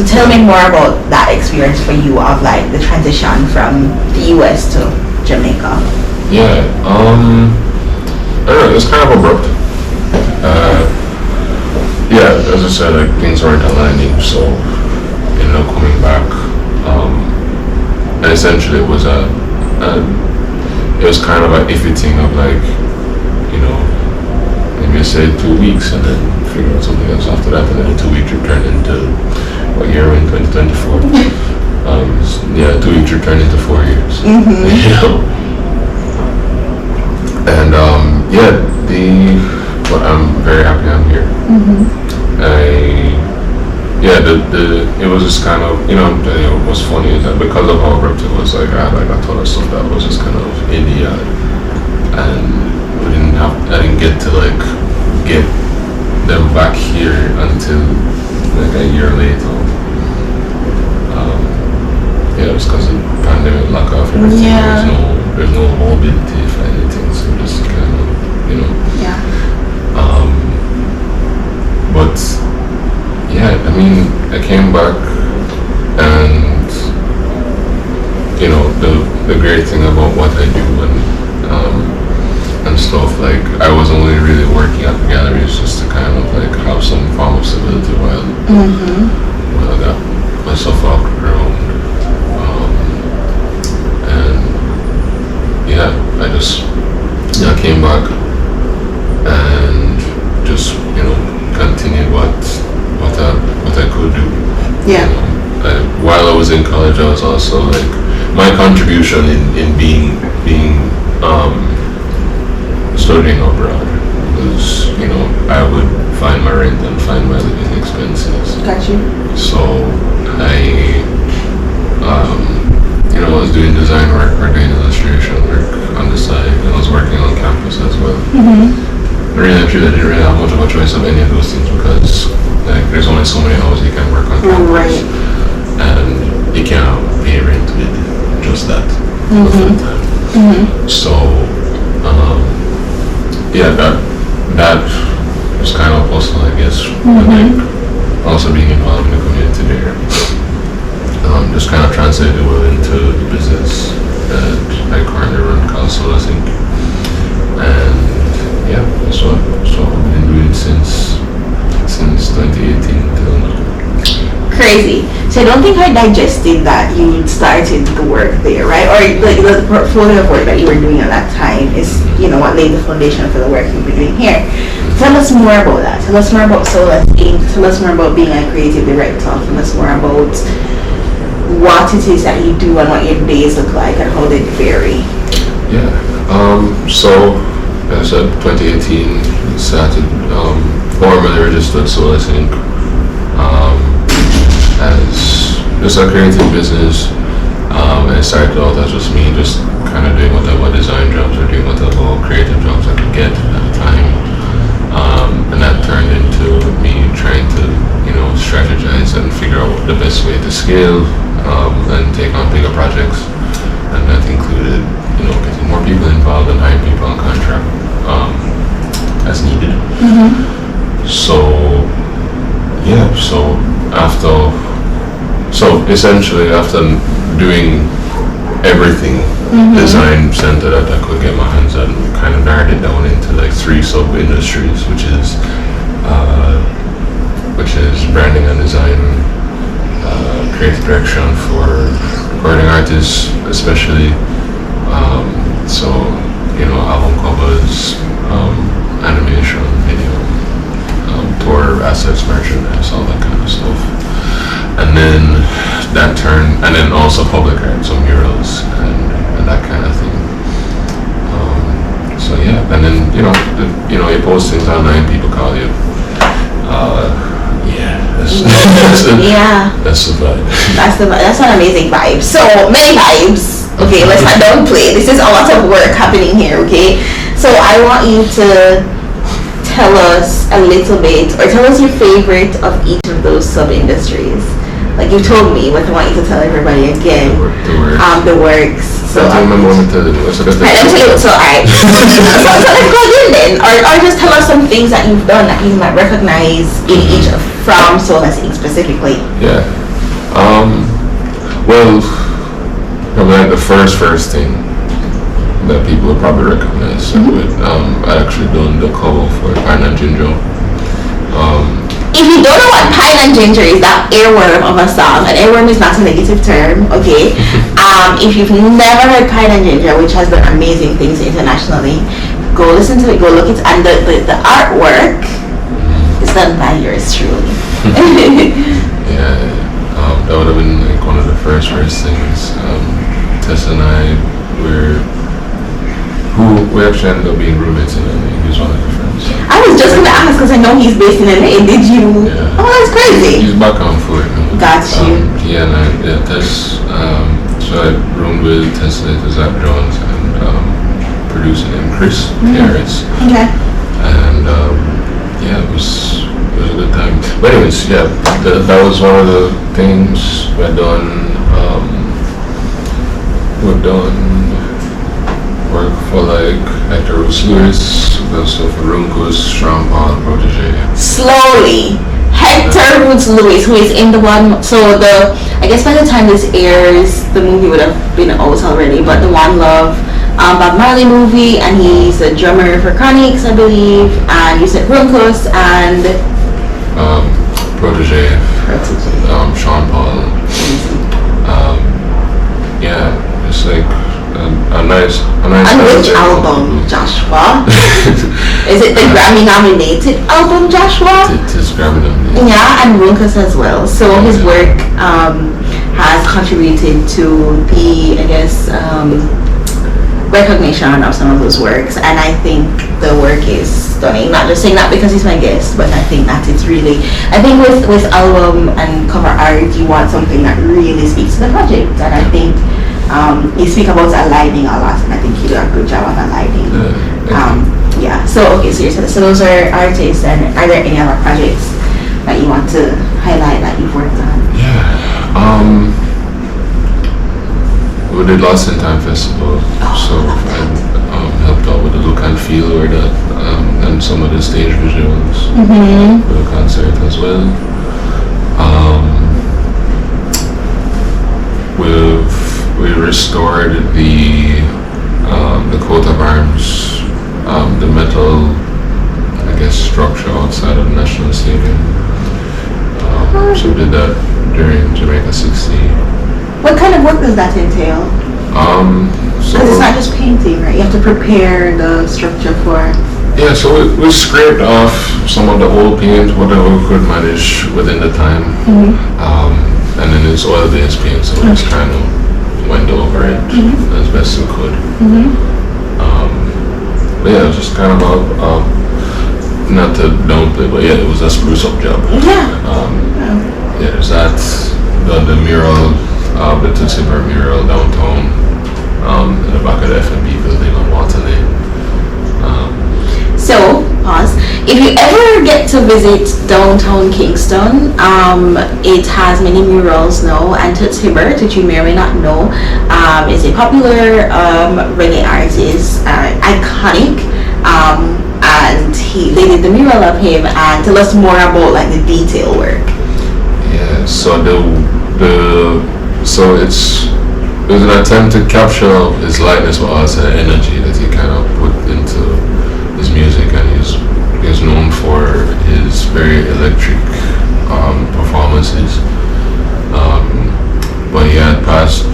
So tell me more about that experience for you of like the transition from the US to Jamaica. Yeah, I don't know, it was kind of abrupt. Yeah, as I said, like things weren't aligning, so ended up coming back. And essentially it was it was kind of an iffy thing of like, you know, maybe I say 2 weeks and then figure out something else after that, and then in 2 weeks you turn into what year we're in 2024. Yeah, 2 weeks you turn into 4 years. Mm-hmm. You know. And yeah, but I'm very happy I'm here. Mm-hmm. It was just kind of, you know, what's funny is that because of how abrupt it was, like I had like a ton of stuff that was just kind of in the yard, and I didn't get to like get them back here until like a year later. Yeah, it was because of the pandemic, lack of everything. Yeah. There's no mobility for anything, so just kind of, you know. Yeah. But yeah, I mean, I came back, and you know, the great thing about what I do and stuff, like I was only really working at the galleries just to kind of like have some form of stability while I got myself off the ground. And yeah, I came back and just, you know, continued what I could do. Yeah. While I was in college, I was also like, my contribution in being studying abroad was, you know, I would find my rent and find my living expenses. Got you. So I, you know, I was doing design work or doing illustration work on the side, and I was working on campus as well. Really, I didn't really have much of a choice of any of those things because like there's only so many hours you can work on campus, right, and you can't pay rent with just that full time. So yeah, that was kind of personal, I guess. But like also being involved in the community there, just kind of translated well into the business that I currently run called Solas, and yeah, that's what I've been doing since 2018 till now. Crazy. So I don't think I digested that you started the work there, right? Or like the portfolio of work that you were doing at that time is, you know, what laid the foundation for the work you've been doing here. Tell us more about that. Tell us more about Solas Inc. Tell us more about being a creative director. Tell us more about what it is that you do and what your days look like and how they vary. Yeah. So as I said, 2018 started formally registered Solas Inc. As just a creative business. It started out as just me just kind of doing whatever design jobs or doing whatever creative jobs I could get at the time. And that turned into me trying to, you know, strategize and figure out the best way to scale and take on bigger projects. And that included, you know, getting more people involved and hiring people on contract as needed. So yeah, so essentially after doing everything design center that I could get my hands on, kind of narrowed it down into like 3 sub-industries, which is branding and design, creative direction for recording artists especially, so, you know, album covers, animation, video, tour assets, merchandise, all that kind of stuff. And then that turned, and then also public art, so murals and that kind of thing. So yeah, and then you post things online, people call you. Yeah, that's the vibe. That's an amazing vibe. So many vibes. Okay, let's not downplay. This is a lot of work happening here. Okay, so I want you to tell us a little bit, or tell us your favorite of each of those sub-industries. Like you told me, but I want you to tell everybody again. The works. So I remember what I told you. So let's go in then, or just tell us some things that you've done that you might recognize in each from Solas Inc. specifically. Yeah. Well, probably like the first thing that people would probably recognize. I actually done the cover for Pine and Ginger. If you don't know what pine and ginger is, that earworm of a song, an earworm is not a negative term, okay? If you've never heard Pine and Ginger, which has done amazing things internationally, go listen to it, go look it, and the artwork is done by yours truly. Yeah, that would have been like one of the first things. Tess and I we actually ended up being roommates in LA. He was one of the friends. I was just gonna ask because I know he's based in LA. Did you? Yeah. Oh, that's crazy. He's back on foot. Got you. He and I, Tess. So I roomed with Tess, Zach Jones, and producer named Chris Harris. Okay. And yeah, it was a good time. But anyways, yeah, that was one of the things we've done. We've done work for like Hector Lewis, also for Runkus, Sean Paul, Protege. Slowly, Hector Lewis, who is in the one. So I guess by the time this airs, the movie would have been out already. But the One Love, Bob Marley movie, and he's a drummer for Chronics, I believe. And you said Runkus and Protege. Sean Paul. Yeah, it's like. A nice. And which album, Joshua? Is it the Grammy-nominated album, Joshua? It is Grammy-nominated. Yeah, and Runkus as well. So his work has contributed to the, I guess, recognition of some of those works. And I think the work is stunning. Not just saying that because he's my guest, but I think that it's really. I think with album and cover art, you want something that really speaks to the project, and I think. You speak about aligning a lot, and I think you do a good job of aligning. Yeah. So okay, so those are artists, and are there any other projects that you want to highlight that you've worked on? Yeah. We did Lost in Time Festival, so I helped out with the look and feel or that, and some of the stage visuals for the concert as well. We restored the coat of arms, the metal, I guess, structure outside of the National Stadium. So we did that during Jamaica 60. What kind of work does that entail? Because it's not just painting, right? You have to prepare the structure for. Yeah, so we scraped off some of the old paint, whatever we could manage within the time. And then it's oil-based paint, so we just kind of went over it as best we could. But yeah, it was just kind of not to downplay, but yeah, it was a spruce up job. Yeah, there's that, the mural, the Tootsie Bird mural downtown, in the back of the F&B building on Water Lane. So, pause. If you ever get to visit downtown Kingston, it has many murals now, and Tootsie Bird, which you may or may not know, is a popular reggae artist, iconic, and they did the mural of him, and tell us more about like the detail work. Yeah, so so it was an attempt to capture his likeness, but also the energy that he kind of put into his music, and he's known for his very electric performances. But he had passed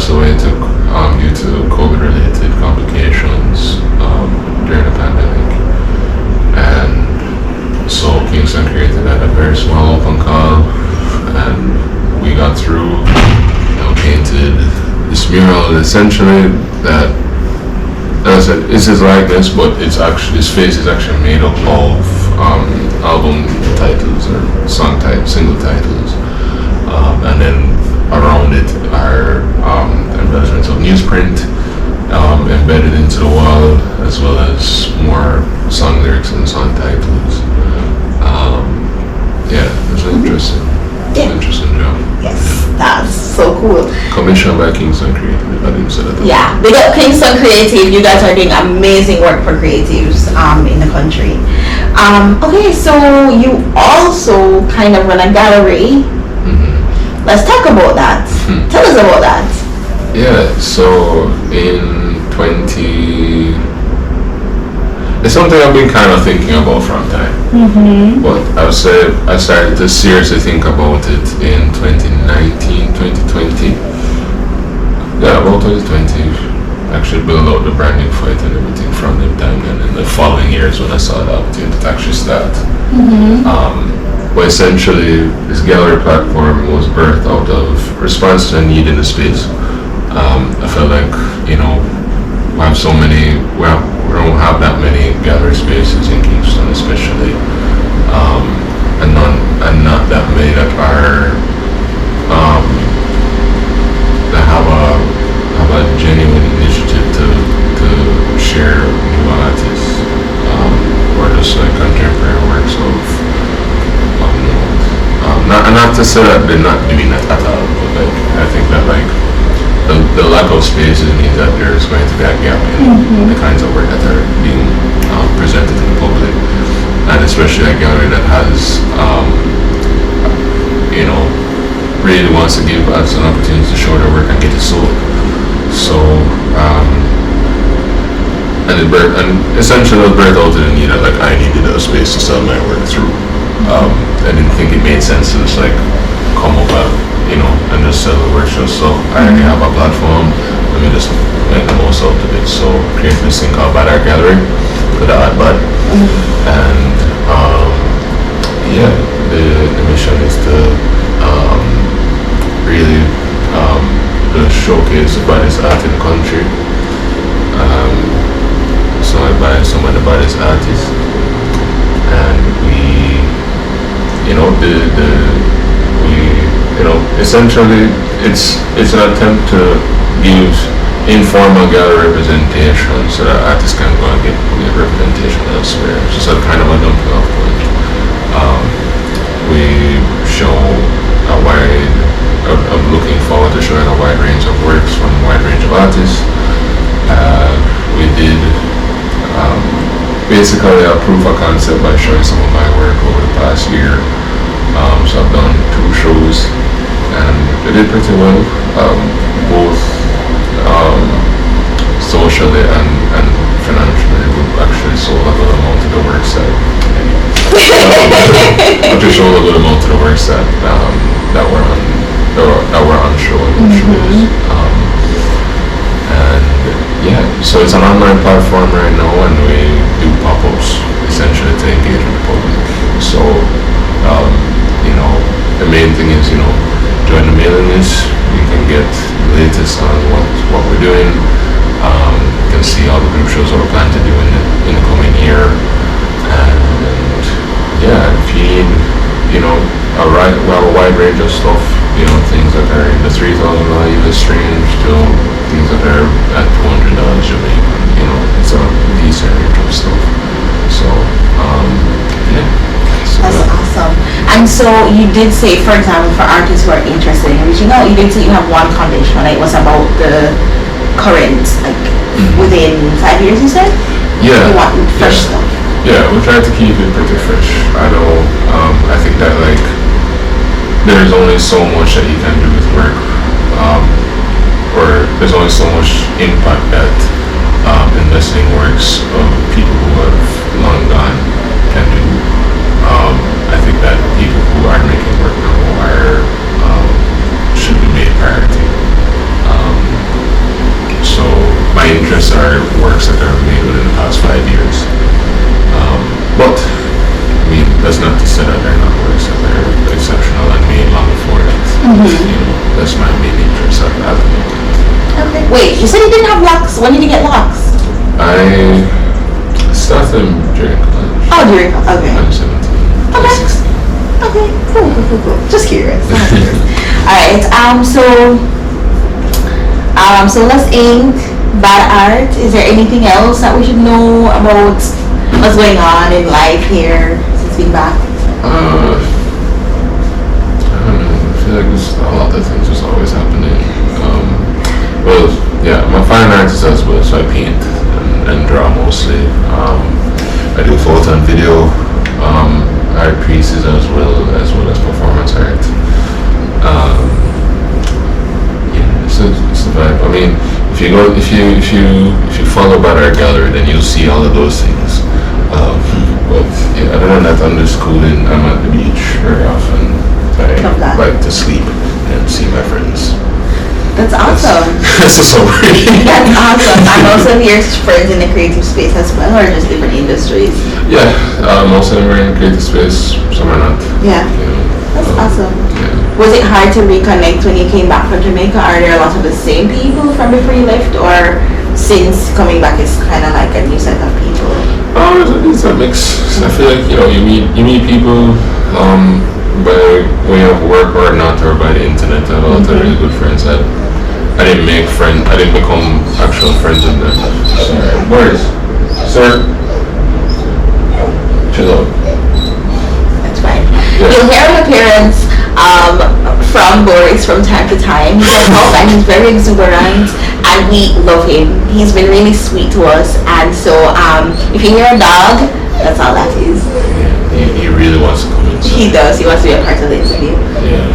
away due to COVID-related complications during the pandemic, and so Kingston created a very small open call, and we got through and painted this mural essentially that. As I said, it's his likeness, but it's actually his face is actually made up of album titles or single titles, and then around it are embellishments of newsprint embedded into the wall, as well as more song lyrics and song titles. Yeah, it's an interesting job. Yes, that's so cool. Commissioned by Kingston Creative, if I didn't say that. Yeah, big up Kingston Creative. You guys are doing amazing work for creatives in the country. Okay, so you also kind of run a gallery. Let's talk about that. Tell us about that. Yeah, so in 20... It's something I've been kind of thinking about from time. But I would say I started to seriously think about it in 2019, 2020. Yeah, about 2020. Actually build out the branding for it and everything from them time. And in the following years when I saw the opportunity to actually start. But essentially, this gallery platform was birthed out of response to a need in the space. I felt like, you know, we have so many, well, we don't have that many gallery spaces in Kingston especially, and not that many that are, that have a genuine initiative to share new artists, or just like contemporary works of not to say that they're not doing that at all, but like, I think that like, the lack of spaces means that there's going to be a gap in the kinds of work that are being presented to the public, and especially a gallery that has, you know, really wants to give us an opportunity to show their work and get it sold. So, and essentially it was birthed out of the need that like I needed a space to sell my work through. I didn't think it made sense to just like come over, you know, and just sell the work. So I already have a platform, let me just make the most out of it. So create this thing called BadArtGallery with the art bud. And yeah, the mission is to really showcase the baddest art in the country. So I buy some of the baddest artists, and we, you know, essentially it's an attempt to give informal gallery representation so that artists can go and get representation elsewhere. It's just a kind of a dumping off point. We show a wide, I'm looking forward to showing a wide range of works from a wide range of artists. We did basically a proof of concept by showing some of my work over the past year. So I've done 2 shows and they did pretty well, both socially and financially. We actually sold a good amount of the works that actually sold a good amount of the works that were on show in the shows. And yeah, so it's an online platform right now, and we do pop-ups essentially to engage with the public. So you know, the main thing is, you know, join the mailing list. You can get the latest on what we're doing. You can see all the group shows that we plan to do in the coming year. And yeah, if you need, you know, we have a wide range of stuff. You know, things that are in the $3,000 US range to things that are at $200 Jamaican. You know, it's a decent range of stuff. So yeah. That's awesome. And so you did say, for example, for artists who are interested in reaching out, you did say you have one foundation, and it was about the current, like within 5 years, you said? Yeah. You want fresh stuff. Yeah, we try to keep it pretty fresh. I know, I think that like, there's only so much that you can do with work, or there's only so much impact that investing works of people who have long gone can do. I think that people who are making work now should be made priority. So my interests are works that are made within the past 5 years. But I mean, that's not to say that they're not works that are exceptional and made long before that. You know, that's my main interest at the moment. Okay. Wait, you said you didn't have locks. When did you get locks? I started them during college. Oh, during college. Okay. I'm 17. Okay. 16. Okay. Cool. Just curious. All right. So let's ink Bad Art. Is there anything else that we should know about what's going on in life here since being back? I don't know. I feel like there's a lot of things just always happening. Well, yeah, I'm a fine artist as well, so I paint and draw mostly. I do photo and video, art pieces as well as performance art. vibe. I mean, if you follow BadArtGallery, then you'll see all of those things. But yeah, other than that, I'm just cooling. I'm at the beach very often. I like to sleep and see my friends. That's awesome. That's a summary. That's awesome. And also your friends in the creative space as well, or just different industries? Yeah, most of them are in the creative space, some are not. Yeah. You know, that's awesome. Yeah. Was it hard to reconnect when you came back from Jamaica? Are there a lot of the same people from before you left, or since coming back it's kind of like a new set of people? Oh, it's a mix. I feel like you meet people by way of work or not, or by the internet. I have a lot of really good friends. I didn't make friends. I didn't become actual friends with them. Sorry. Where is, sir? Chill out. That's fine. Yeah. You'll hear an appearance from Boris from time to time. He's a dog and he's very exuberant, and we love him. He's been really sweet to us, and so if you hear a dog, that's all that is. Yeah, he really wants to come in. He does. He wants to be a part of the interview. Yeah.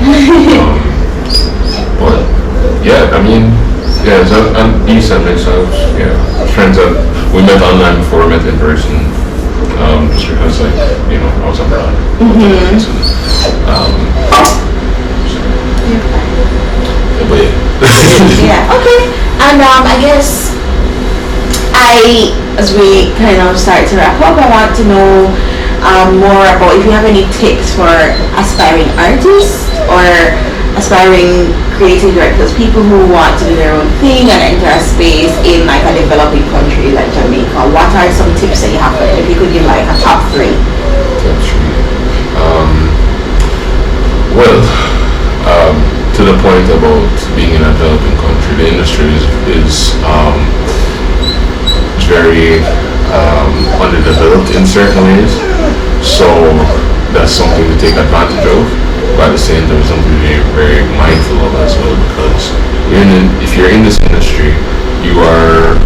But yeah, I mean, yeah, it's a decent mix of friends that we met online before we met in person. Just because I was abroad. But yeah. Yeah. Okay. And I guess as we kind of start to wrap up, I want to know more about if you have any tips for aspiring artists or aspiring creative directors, people who want to do their own thing and enter a space in like a developing country like Jamaica. What are some tips that you have for them? If you could give like a top 3. Top 3. Well, to the point about being in a developing country, the industry is very underdeveloped in certain ways. So that's something to take advantage of. But at the same time, something to be very mindful of as well, because if you're in this industry, you are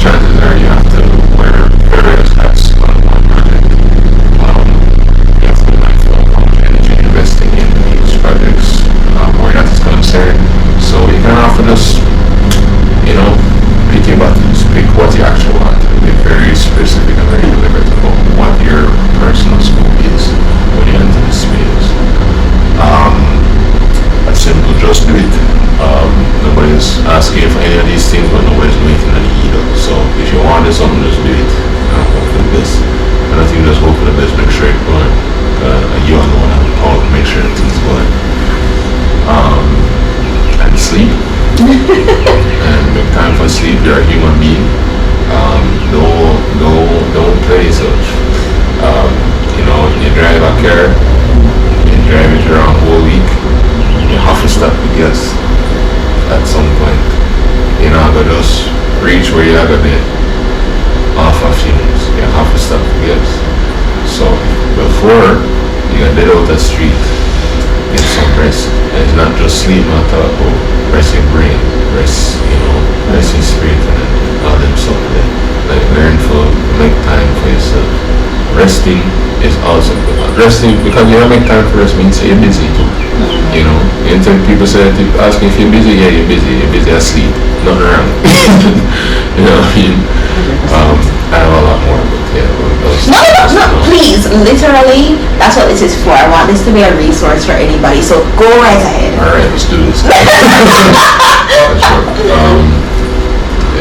chances are you have to wear various hats on one project. You have to be mindful of how much energy you're investing in these projects where that is concerned. So you can often just pick your buttons, pick what you actually want, and be very specific and very deliberate about what your personal scope is when you enter this space. A simple just do it. Nobody's asking you for any of these things, but nobody's making any either. So if you want something, just do it. Hope for the best. And I think just hope for the best, make sure it's going. You all know how to make sure everything's going. And sleep. And make time for sleep. You're a human being. Don't play such. You drive a car, you drive it around whole week, you have to stop the gas at some point. You're not gonna just reach where you're gonna be off of fumes. You have to stop the gas. So before you can let out the street, get some rest. And it's not just sleep, not talk about rest your brain, rest your spirit, and all them stuff there. Like learn to make time for yourself. Resting is awesome. Resting, because you don't make time for rest means you're busy. And people say, asking if you're busy, yeah, you're busy asleep, nothing wrong. You know what I mean? I have a lot more, but yeah. No, please, literally, that's what this is for. I want this to be a resource for anybody, so go right ahead. Alright, let's do this.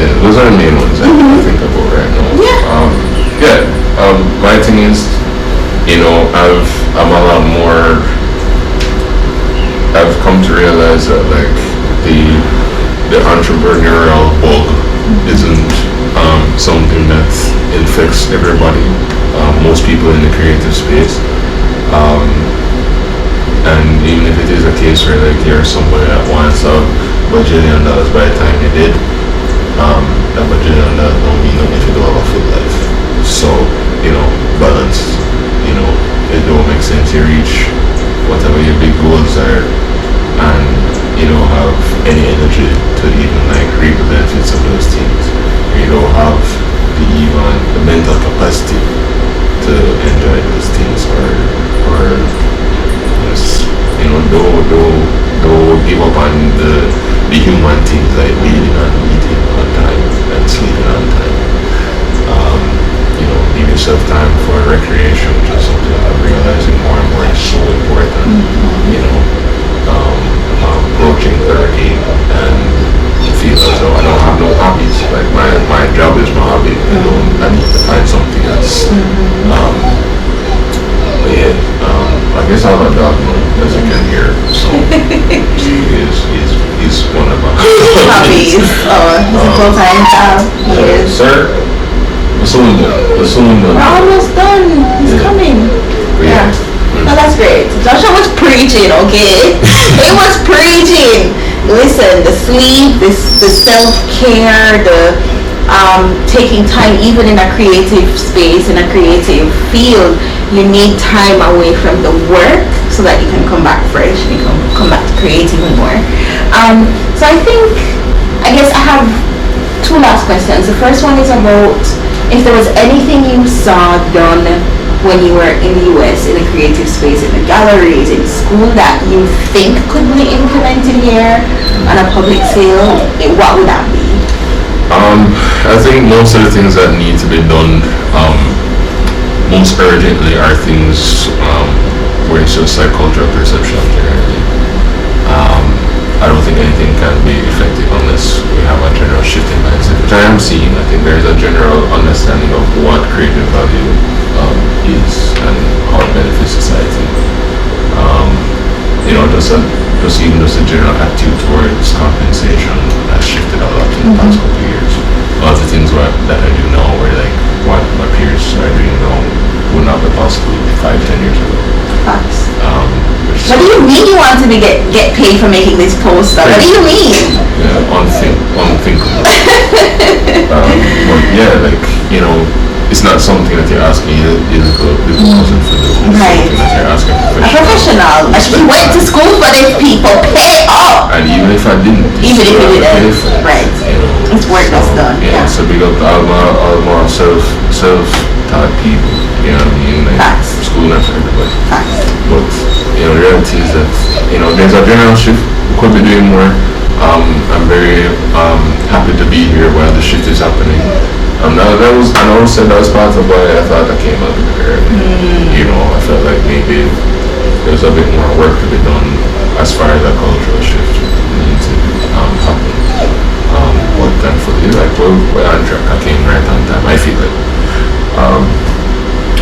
Yeah, those are the main ones I think about right now. My thing is, I've come to realize that like the entrepreneurial bug isn't something that infects everybody. Most people in the creative space, and even if it is a case where like you're somebody that wants $1 bajillion by the time you did, that $1 bajillion don't mean nothing if you don't have a full life. So balance. It don't make sense you reach whatever your big goals are and you don't have any energy to even like reap the benefits of those things. You don't have the mental capacity to enjoy those things or just don't give up on the the human things like eating and eating on time and sleeping on time. Give yourself time for recreation, which is something I'm realizing more and more is so important. I'm approaching 30 and feel as though I don't have no hobbies. Like my job is my hobby. I need to find something else. But yeah, I guess I have a dog now, as you can hear. So he's one of my Hobbies. Oh, he's a full-time job. He is. Sir, we're soon done. We're almost done. He's coming. Yeah. Oh, that's great. Joshua was preaching, okay? He was preaching. Listen, the sleep, the self-care, the taking time even in a creative space, in a creative field, you need time away from the work so that you can come back fresh and you can come back to create even more. So I guess I have two last questions. The first one is about if there was anything you saw done when you were in the US in a creative space, in the galleries, in school, that you think could be implemented here on a public scale, what would that be? I think most of the things that need to be done most urgently are things where it's just like cultural perception generally. I don't think anything can be effective unless we have a general shift in mindset, which I am seeing. I think there is a general understanding of what creative value is and how it benefits society. Just a general attitude towards compensation has shifted a lot in the past couple of years. A lot of the things that I do now were like what my peers are doing now would not be possible 5-10 years ago. Facts. What do you mean you want to get paid for making this poster? What do you mean? Yeah, unthinkable. But yeah, it's not something that you're asking a little cousin for doing. Right. Something that you're asking A professional. He went to school for this, people. Pay up. And even if I didn't, Even if you didn't, right? It's work that's done. Yeah. So big up to all my self-taught people. You know what I mean? Like Facts. School not for everybody. Facts. But the reality is that there's a general shift. We could be doing more. I'm very happy to be here while the shift is happening. I always said that was part of why I thought I came out of here. I felt like maybe there's a bit more work to be done as far as a cultural shift needs to happen. But thankfully, we're on track. I came right on time. I feel it.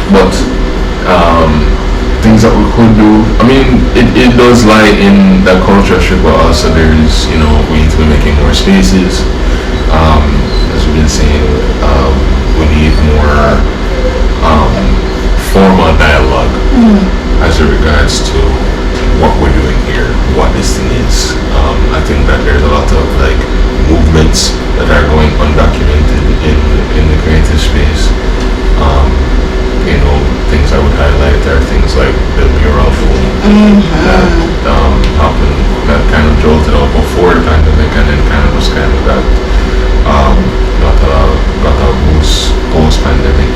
But things that we could do, I mean, it does lie in that cultural shift, but also there's, we need to be making more spaces. As we've been saying, we need more formal dialogue as it regards to what we're doing here, what this thing is. I think that there's a lot of movements that are going undocumented in the creative space. Things I would highlight are things like the mural film that happened, that kind of jolted out before the pandemic, and then kind of just kind of got a boost post-pandemic.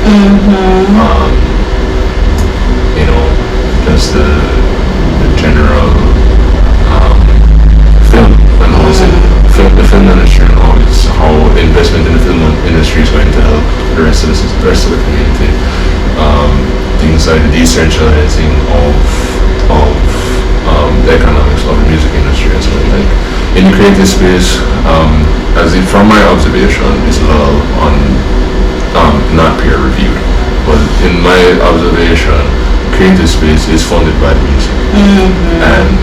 Just the general film, and also the film industry, and how the investment in the film industry is going to help the rest of the community. Things like the decentralizing of the economics of the music industry as well. Like in the creative space, from my observation, is a lot on not peer reviewed, but in my observation, creative space is funded by the music, and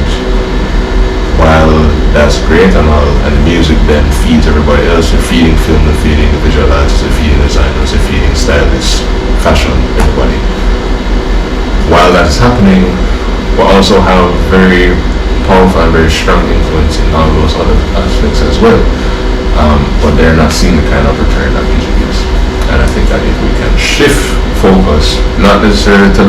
while that's great and all, and the music then feeds everybody else, they're feeding film, they're feeding the visual artists, they're feeding designers, they're feeding stylists, fashion, everybody. While that's happening, we also have very powerful and very strong influence in all those other aspects as well. But they're not seeing the kind of return that music is. And I think that if we can shift focus, not necessarily to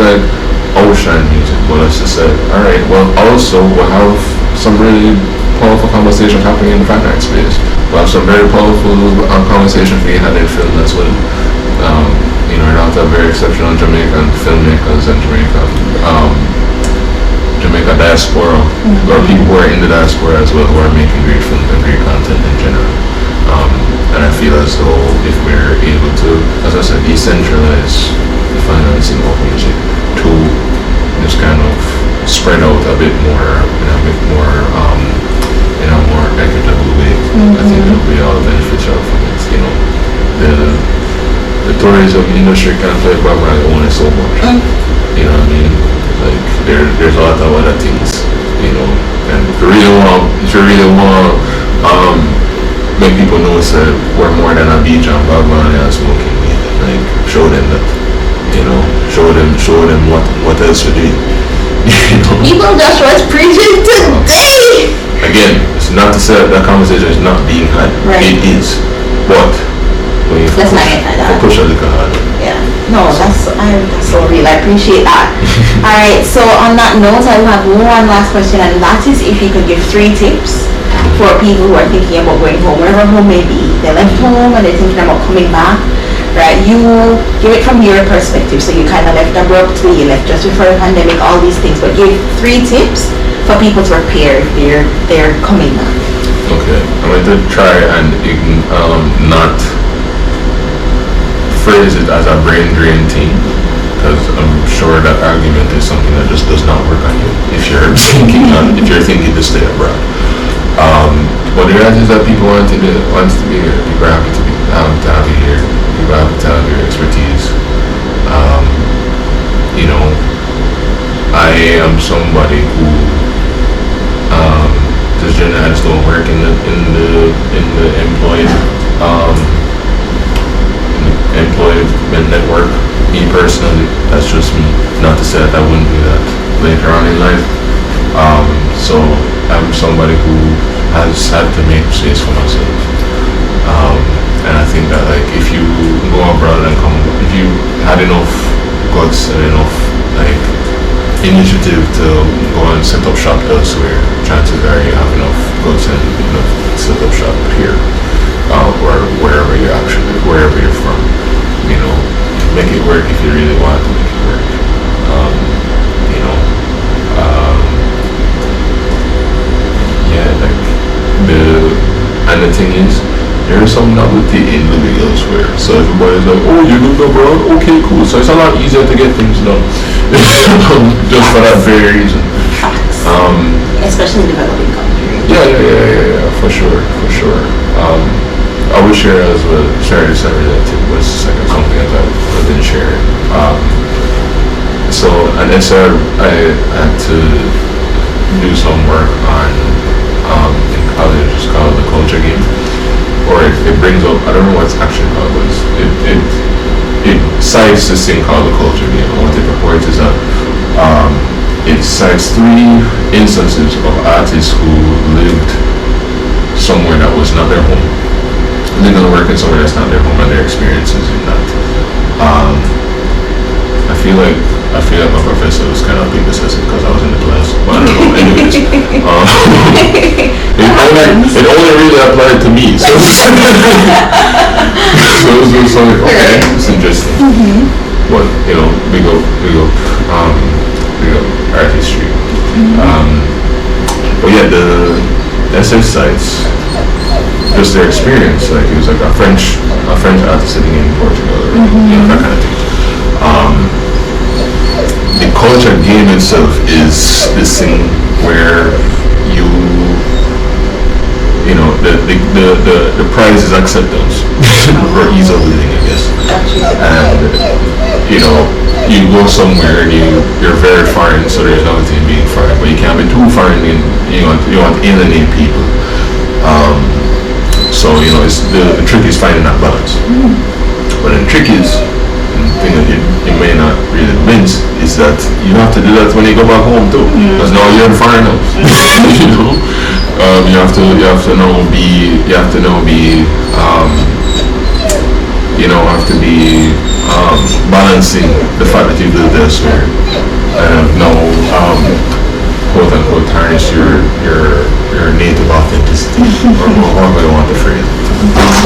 ocean music, but let's just say, alright, well also we'll have some really powerful conversations happening in the fine art space. We'll have some very powerful conversations being had in film as well. We're not very exceptional Jamaican filmmakers and Jamaican Jamaica diaspora, or people who are in the diaspora as well, who are making great films and great content in general. And I feel as though if we're able to, as I said, decentralize the financing of music to just kind of spread out a bit more in a bit more in a more equitable way, I think it'll be all beneficial from it. You know, the tourism industry can't play back when I own it so much. You know what I mean? Like there's a lot of other things, you know. And if you really want make people know that we're more than a beach and Bagman and smoking weed, like show them that, you know, show them what else we're doing. You know? People just was preaching today. Again, it's not to say that conversation is not being had. Right. It is, but when you Let's not get like that. push a little harder. Yeah. No, that's so real. I appreciate that. All right. So on that note, I will have one last question, and that is if you could give 3 tips for people who are thinking about going home, wherever home may be. They left home and they're thinking about coming back. Right? You give it from your perspective. So you kind of left abruptly. You left just before the pandemic. All these things, but give 3 tips for people to prepare if they're coming back. Okay, I'm going to try and not phrase it as a brain drain thing, because I'm sure that argument is something that just does not work on you if you're thinking to stay abroad. But the reality is that people want to be here. People are happy to have you here. People are happy to have your expertise. You know, I am somebody who just generally I just don't work in the employment network. Me personally, that's just me. Not to say that I wouldn't do that later on in life. So I'm somebody who has had to make space for myself. And I think that like if you go abroad and come, if you had enough guts and enough like initiative to go and set up shop elsewhere, chances are you have enough guts and enough set up shop here, or wherever you're from. You know, make it work if you really want to make it work. You know, yeah, like the thing is, there is some novelty in living elsewhere. So everybody's like, oh, you live abroad? Okay, cool. So it's a lot easier to get things done. Just for that very reason. Facts. Especially in developing countries. Yeah, for sure. I would share as well, share this relative was second something that I didn't share. So, and SR, I had to do some work on, in college, it's called the culture game. Or it brings up, I don't know what it's actually called, but it cites this thing called the culture game. And what it purports is that it cites 3 instances of artists who lived somewhere that was not their home. Living and working somewhere that's not their home and their experiences in that. I feel like my professor was kind of being possessive because I was in the class, but I don't know. Anyways, it only really applied to me. So, so it was like, okay, it's interesting. But you know, big up art history. But yeah, the SF sites, just their experience. Like it was like a French artist sitting in Portugal, or, you know, that kind of thing. The culture game itself is this thing where you know, the prize is acceptance or ease of living, I guess. And you know, you go somewhere and you're very foreign, so there's nothing being foreign, but you can't be too foreign. You want to alienate people. So you know, it's the trick is finding that balance. But the trick is, the thing that you may not really mince, is that you have to do that when you go back home too, because now you're in foreign house. You know, you have to now be balancing the fact that you lived elsewhere and now quote unquote tarnish your native authenticity, or however you want to phrase it.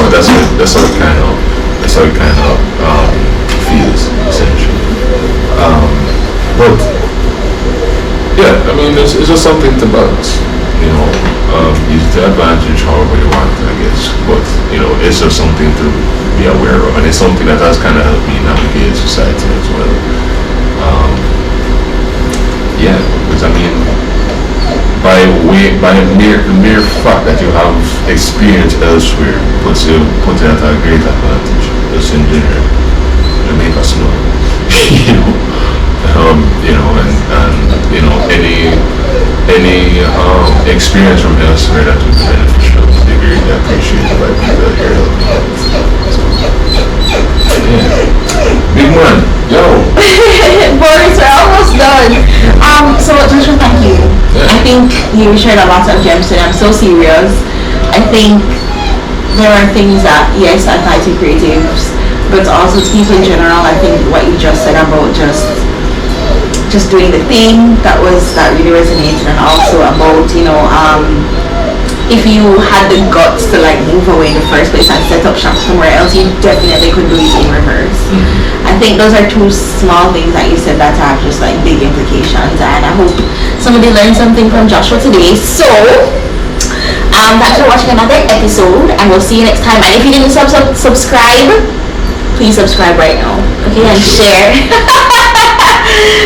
But that's how it kind of feels essentially. But Yeah, I mean, it's just something to balance, you know, use it to advantage however you want, I guess. But, you know, it's just something to be aware of, and it's something that has kind of helped me navigate society as well. Yeah, because I mean, by the mere fact that you have experience elsewhere puts it at a great advantage, just in general. Jamaica snow, you know. And you know, any experience from elsewhere that would be beneficial, they greatly appreciated by people here helping out. So, yeah, big man, yo. Boris, we're almost done. So Joshua, thank you. Yeah. I think you shared a lot of gems today. I'm so serious. I think there are things that, yes, apply to creatives, but also to people in general. I think what you just said about just doing the thing that really resonated, and also about, you know, if you had the guts to like move away in the first place and set up shop somewhere else, you definitely could do it in reverse. I think those are two small things that you said that have just like big implications, and I hope somebody learned something from Joshua today. So thanks for watching another episode, and we'll see you next time. And if you didn't subscribe, please subscribe right now, okay, and share.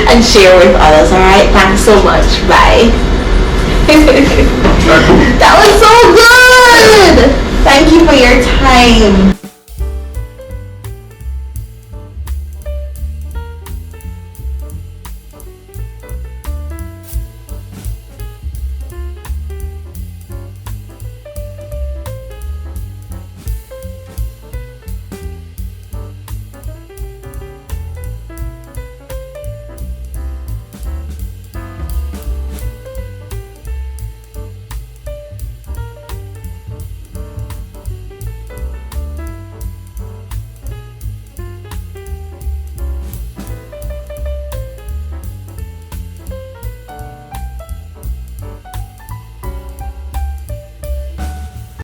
And share with others, alright? Thanks so much. Bye. That was so good! Thank you for your time.